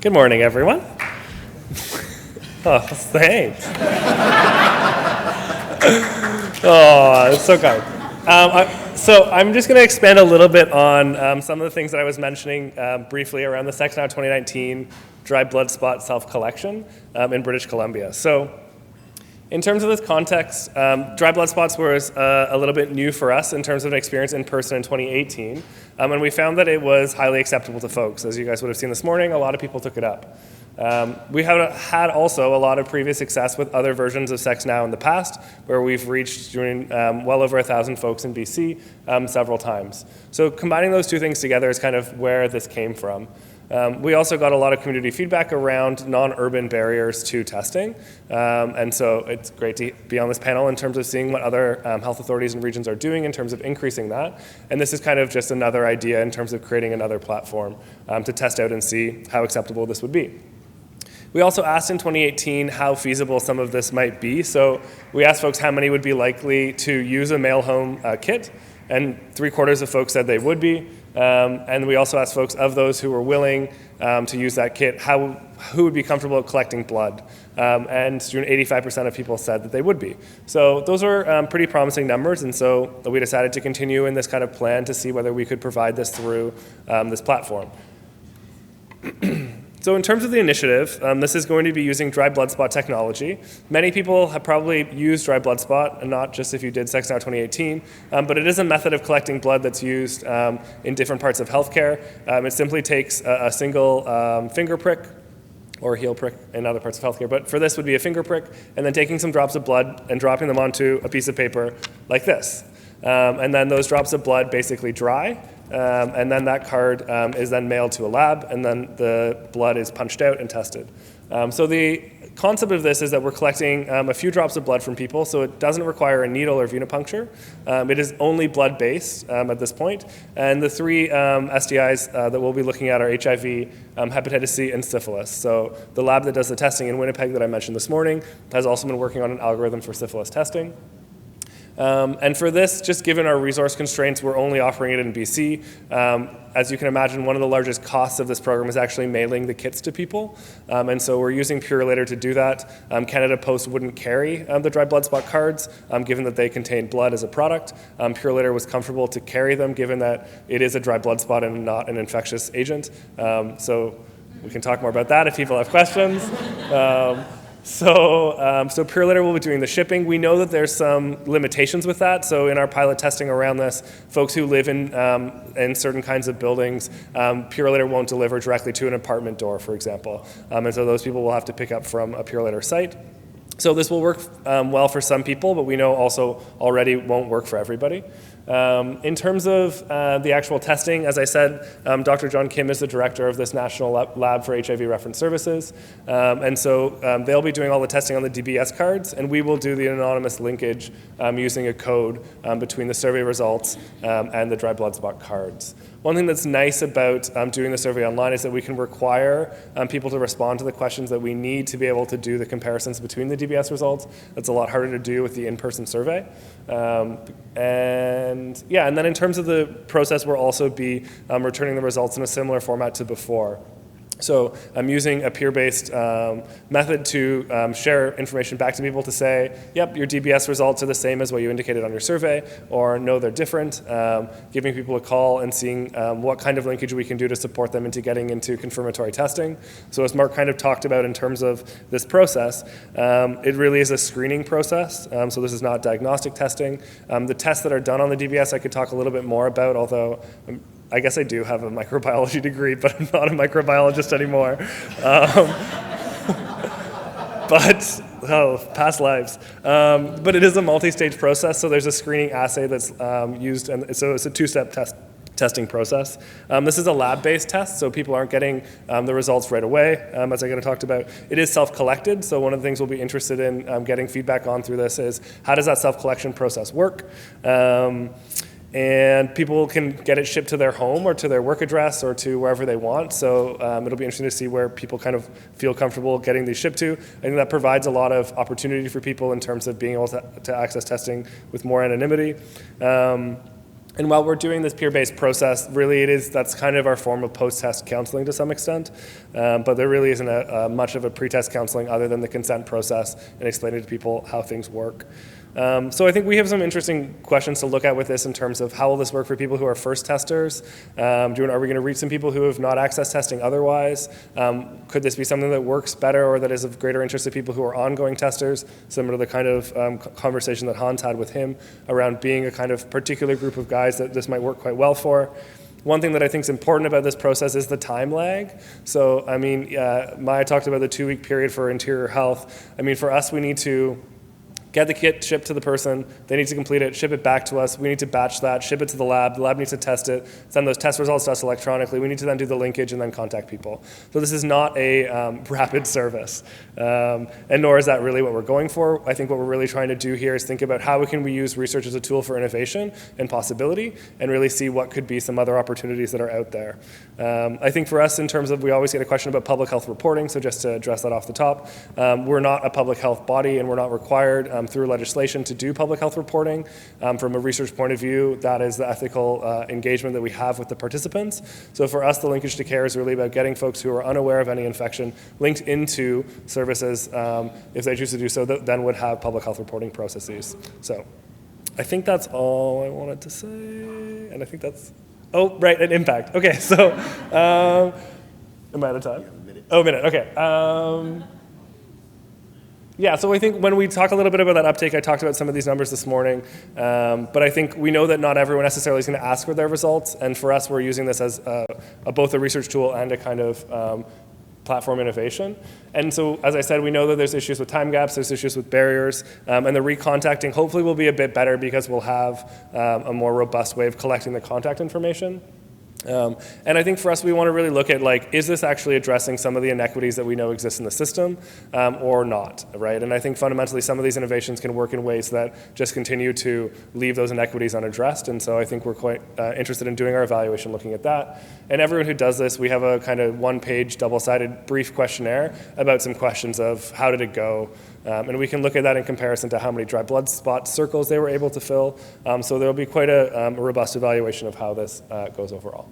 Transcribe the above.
Good morning, everyone. Oh, thanks. Oh, it's so kind. So I'm just going to expand a little bit on some of the things that I was mentioning briefly around the Sex Now 2019 dry blood spot self-collection in British Columbia. So in terms of this context, dry blood spots was a little bit new for us in terms of an experience in person in 2018. And we found that it was highly acceptable to folks. As you guys would have seen this morning, a lot of people took it up. We have had also a lot of previous success with other versions of Sex Now in the past, where we've reached well over 1,000 folks in BC several times. So combining those two things together is kind of where this came from. We also got a lot of community feedback around non-urban barriers to testing. And so it's great to be on this panel in terms of seeing what other health authorities and regions are doing in terms of increasing that. And this is kind of just another idea in terms of creating another platform to test out and see how acceptable this would be. We also asked in 2018 how feasible some of this might be. So we asked folks how many would be likely to use a mail home kit, and 3/4 of folks said they would be. And we also asked folks of those who were willing to use that kit, who would be comfortable collecting blood. And 85% of people said that they would be. So those are pretty promising numbers, and so we decided to continue in this kind of plan to see whether we could provide this through this platform. So in terms of the initiative, this is going to be using dry blood spot technology. Many people have probably used dry blood spot, and not just if you did Sex Now 2018, but it is a method of collecting blood that's used in different parts of healthcare. It simply takes a single finger prick or heel prick in other parts of healthcare, but for this would be a finger prick, and then taking some drops of blood and dropping them onto a piece of paper like this. And then those drops of blood basically dry, and then that card is then mailed to a lab, and then the blood is punched out and tested. So the concept of this is that we're collecting a few drops of blood from people, so it doesn't require a needle or venipuncture. It is only blood-based at this point, and the three STIs that we'll be looking at are HIV, hepatitis C, and syphilis. So the lab that does the testing in Winnipeg that I mentioned this morning has also been working on an algorithm for syphilis testing. And for this, just given our resource constraints, we're only offering it in BC. As you can imagine, one of the largest costs of this program is actually mailing the kits to people. And so we're using Purolator to do that. Canada Post wouldn't carry the dry blood spot cards, given that they contain blood as a product. Purolator was comfortable to carry them, given that it is a dry blood spot and not an infectious agent. So we can talk more about that if people have questions. So Purolator will be doing the shipping. We know that there's some limitations with that. So in our pilot testing around this, folks who live in certain kinds of buildings, Purolator won't deliver directly to an apartment door, for example. And so those people will have to pick up from a Purolator site. So this will work well for some people, but we know also already won't work for everybody. In terms of the actual testing, as I said, Dr. John Kim is the director of this National Lab for HIV Reference Services. And so they'll be doing all the testing on the DBS cards, and we will do the anonymous linkage using a code between the survey results and the dry blood spot cards. One thing that's nice about doing the survey online is that we can require people to respond to the questions that we need to be able to do the comparisons between the DBS results. That's a lot harder to do with the in-person survey. And then in terms of the process, we'll also be returning the results in a similar format to before. So I'm using a peer-based method to share information back to people to say, yep, your DBS results are the same as what you indicated on your survey, or no, they're different, giving people a call and seeing what kind of linkage we can do to support them into getting into confirmatory testing. So as Mark kind of talked about in terms of this process, it really is a screening process, so this is not diagnostic testing. The tests that are done on the DBS I could talk a little bit more about, although I guess I do have a microbiology degree, but I'm not a microbiologist anymore. Past lives. But it is a multi-stage process, so there's a screening assay that's used, and so it's a two-step testing process. This is a lab-based test, so people aren't getting the results right away, as I'm going to talk about. It is self-collected, so one of the things we'll be interested in getting feedback on through this is how does that self-collection process work? And people can get it shipped to their home or to their work address or to wherever they want. So it'll be interesting to see where people kind of feel comfortable getting these shipped to. I think that provides a lot of opportunity for people in terms of being able to access testing with more anonymity. And while we're doing this peer-based process, really that's kind of our form of post-test counseling to some extent, but there really isn't much of a pre-test counseling other than the consent process and explaining to people how things work. So I think we have some interesting questions to look at with this in terms of how will this work for people who are first testers? Are we going to reach some people who have not accessed testing otherwise? Could this be something that works better or that is of greater interest to people who are ongoing testers, similar to the kind of conversation that Hans had with him around being a kind of particular group of guys that this might work quite well for? One thing that I think is important about this process is the time lag. So, I mean, Maya talked about the 2-week period for interior health. I mean, for us, we need to get the kit shipped to the person, they need to complete it, ship it back to us, we need to batch that, ship it to the lab needs to test it, send those test results to us electronically, we need to then do the linkage and then contact people. So this is not a rapid service, and nor is that really what we're going for. I think what we're really trying to do here is think about how can we use research as a tool for innovation and possibility, and really see what could be some other opportunities that are out there. I think for us, in terms of, we always get a question about public health reporting, so just to address that off the top, we're not a public health body and we're not required through legislation to do public health reporting. From a research point of view, that is the ethical engagement that we have with the participants. So for us, the linkage to care is really about getting folks who are unaware of any infection linked into services, if they choose to do so, that then would have public health reporting processes. So I think that's all I wanted to say, and I think that's, oh, right, an impact. Okay, so, am I out of time? Yeah, a minute. Oh, a minute, okay. Yeah, so I think when we talk a little bit about that uptake, I talked about some of these numbers this morning, but I think we know that not everyone necessarily is going to ask for their results, and for us, we're using this as both a research tool and a kind of platform innovation. And so, as I said, we know that there's issues with time gaps, there's issues with barriers, and the recontacting hopefully will be a bit better because we'll have a more robust way of collecting the contact information. And I think for us, we want to really look at, like, is this actually addressing some of the inequities that we know exist in the system or not, right? And I think fundamentally some of these innovations can work in ways that just continue to leave those inequities unaddressed. And so I think we're quite interested in doing our evaluation looking at that. And everyone who does this, we have a kind of one-page, double-sided brief questionnaire about some questions of how did it go, and we can look at that in comparison to how many dry blood spot circles they were able to fill. So there will be quite a robust evaluation of how this goes overall.